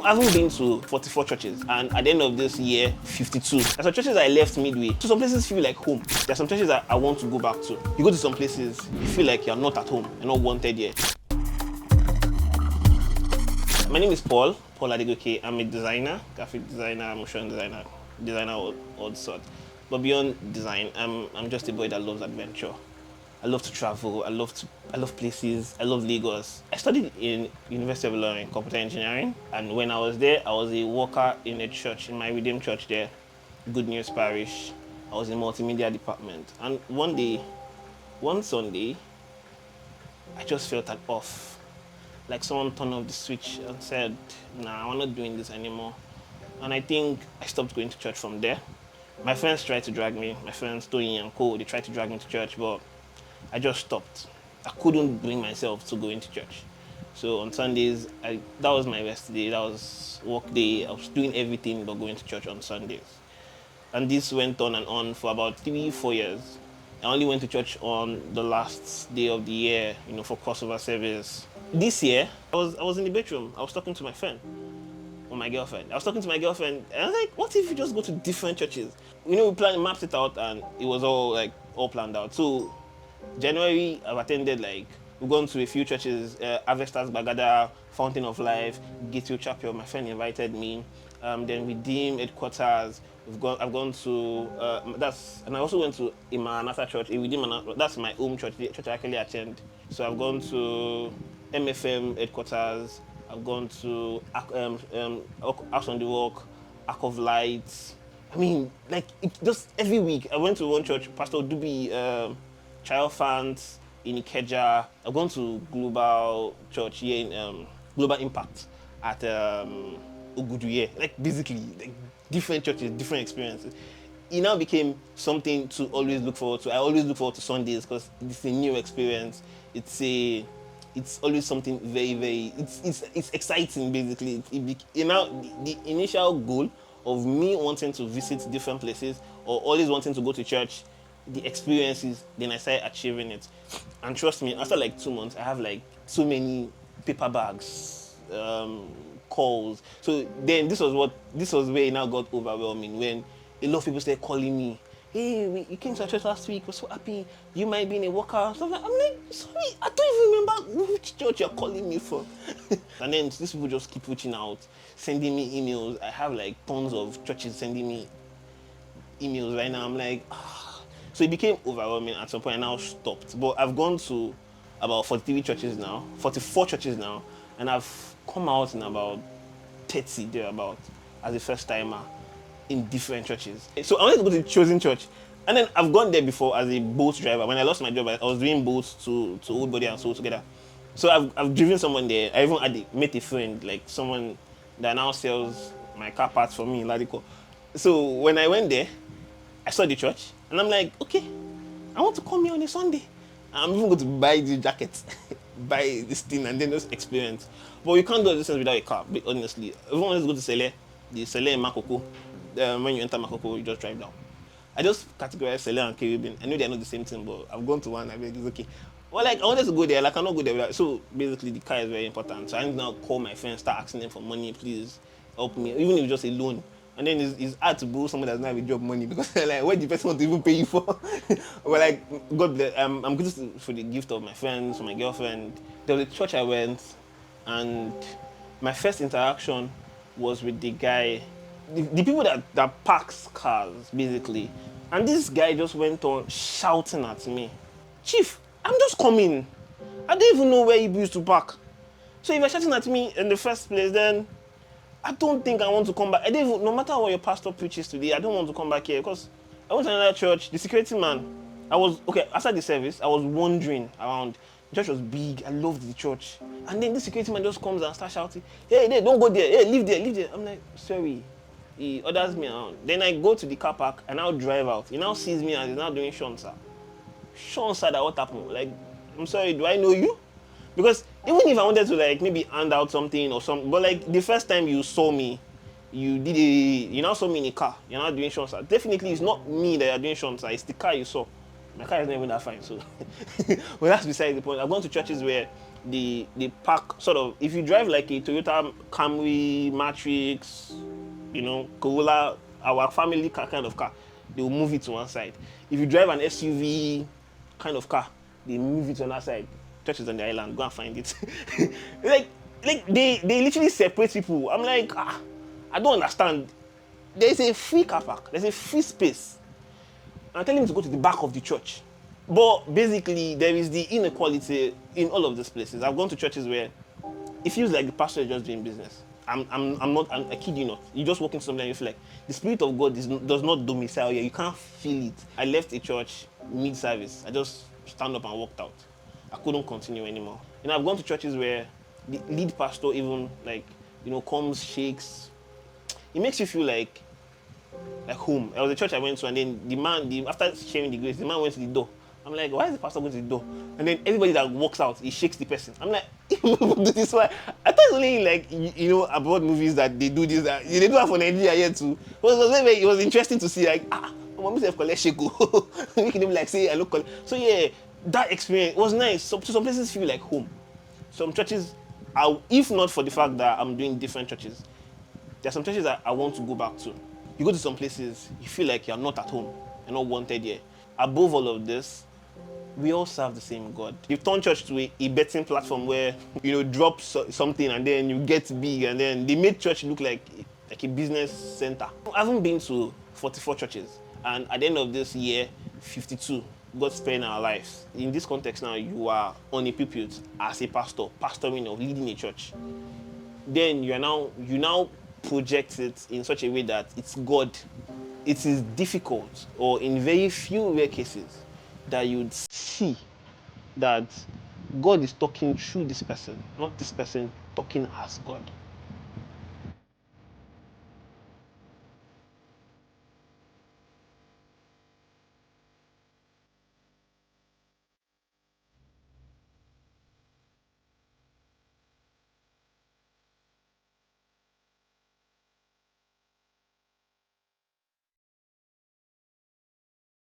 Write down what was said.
I haven't been to 44 churches, and at the end of this year, 52. There's some churches I left midway. So some places feel like home. There's some churches that I want to go back to. You go to some places, you feel like you're not at home, you're not wanted here. My name is Paul Adegoke. I'm a designer, graphic designer, motion designer all sorts. But beyond design, I'm just a boy that loves adventure. I love to travel. I love places. I love Lagos. I studied in University of Ilorin, computer engineering, and when I was there, I was a worker in a church, in my Redeemed church there, Good News Parish. I was in multimedia department, and one Sunday, I just felt an off. Like someone turned off the switch and said, "Nah, I'm not doing this anymore." And I think I stopped going to church from there. My friends tried to drag me. My friends, Tony and Co, they tried to drag me to church, but I just stopped. I couldn't bring myself to go into church. So on Sundays, that was my rest day. That was work day. I was doing everything but going to church on Sundays. And this went on and on for about 3-4 years. I only went to church on the last day of the year, for crossover service. This year, I was in the bedroom. I was talking to my friend, or my girlfriend. I was talking to my girlfriend, and I was like, what if you just go to different churches? We mapped it out, and it was all planned out. So January, I've attended, we've gone to a few churches, Harvesters Bagada, Fountain of Life, Gateway Chapel. My friend invited me. Then Redeem Headquarters. I've gone to, and I also went to Maranatha Church, that's my home church, the church I actually attend. So I've gone to MFM Headquarters. I've gone to House on the Rock, Ark of Lights. I mean, just every week. I went to one church, Pastor Dubi, Child Fans in Ikeja. I've gone to Global Church here in Global Impact at Oguduye. Basically, different churches, different experiences. It now became something to always look forward to. I always look forward to Sundays because it's a new experience. It's always something very, very. It's exciting. Basically, the initial goal of me wanting to visit different places or always wanting to go to church, the experiences, then I started achieving it. And trust me, after 2 months, I have so many paper bags, calls. So then this was where it now got overwhelming when a lot of people started calling me. Hey, you came to our church last week, we're so happy. You might be in a worker. So I'm like, sorry, I don't even remember which church you're calling me from. And then these people just keep reaching out, sending me emails. I have tons of churches sending me emails right now. I'm like, So it became overwhelming at some point, and I stopped. But I've gone to about 44 churches now, and I've come out in about 30 thereabout as a first timer in different churches. So I wanted to go to the chosen church, and then I've gone there before as a boat driver. When I lost my job, I was doing boats to Old Body and Soul together. So I've driven someone there. I even met a friend, someone that now sells my car parts for me in Ladiko. So when I went there, I saw the church, and I'm like, okay, I want to come here on a Sunday. I'm even going to buy the jacket, buy this thing, and then just experience. But you can't do a distance without a car, honestly. Everyone wants to go to Sele, the Sele in Makoko. When you enter Makoko, you just drive down. I just categorize Sele and Caribbean. I know they're not the same thing, but I've gone to one, I think it's okay. Well, I wanted to go there, I cannot go there without. So basically, the car is very important. So I need to now call my friends, start asking them for money, please help me, even if it's just a loan. And then it's hard to borrow someone that doesn't have a job money because what the person want to even pay you for? But God bless, I'm grateful for the gift of my friends, for my girlfriend. There was a church I went, and my first interaction was with the guy, the people that parks cars, basically. And this guy just went on shouting at me, "Chief, I'm just coming. I don't even know where you used to park. So if you're shouting at me in the first place, then I don't think I want to come back. No matter what your pastor preaches today, I don't want to come back here because I went to another church. The security man, after the service, I was wandering around. The church was big. I loved the church. And then the security man just comes and starts shouting, "Hey, don't go there. Hey, leave there. I'm like, sorry. He orders me around. Then I go to the car park and I'll drive out. He now sees me and he's now doing Shonsa. Shonsa, that what happened? I'm sorry, do I know you? Because even if I wanted to maybe hand out something or something, but the first time you saw me, you now saw me in a car, you're not doing Shonsa. Definitely it's not me that you're doing Shonsa, it's the car you saw. My car is not even that fine, so but that's beside the point. I've gone to churches where they park sort of, if you drive like a Toyota Camry, Matrix, Corolla, our family car kind of car, they will move it to one side. If you drive an SUV kind of car, they move it to another side. Churches on the island, go and find it. like they literally separate people. I'm like, I don't understand. There's a free car park, there's a free space. I'm telling him to go to the back of the church. But basically, there is the inequality in all of these places. I've gone to churches where it feels like the pastor is just doing business. I kid you not. You just walk into something and you feel like the Spirit of God does not domicile here. You can't feel it. I left a church mid-service. I just stand up and walked out. I couldn't continue anymore. I've gone to churches where the lead pastor even comes, shakes. It makes you feel like home. There was a church I went to, and then the man, after sharing the grace, the man went to the door. I'm like, why is the pastor going to the door? And then everybody that walks out, he shakes the person. I'm like, this one. I thought it's only abroad movies that they do this. They do that for Nigeria here too. It was interesting to see my mom self collect sheko. Making them say I look collect. So yeah, that experience was nice. So some places feel like home. Some churches, if not for the fact that I'm doing different churches, there are some churches that I want to go back to. You go to some places, you feel like you're not at home. You're not wanted here. Above all of this, we all serve the same God. You've turned church to a betting platform where, drop something and then you get big, and then they made church look like a business center. I haven't been to 44 churches, and at the end of this year, 52, God sparing our lives. In this context now, you are on a pulpit as a pastor, pastoring or leading a church. Then you now project it in such a way that it's God. It is difficult, or in very few rare cases, that you'd see that God is talking through this person, not this person talking as God.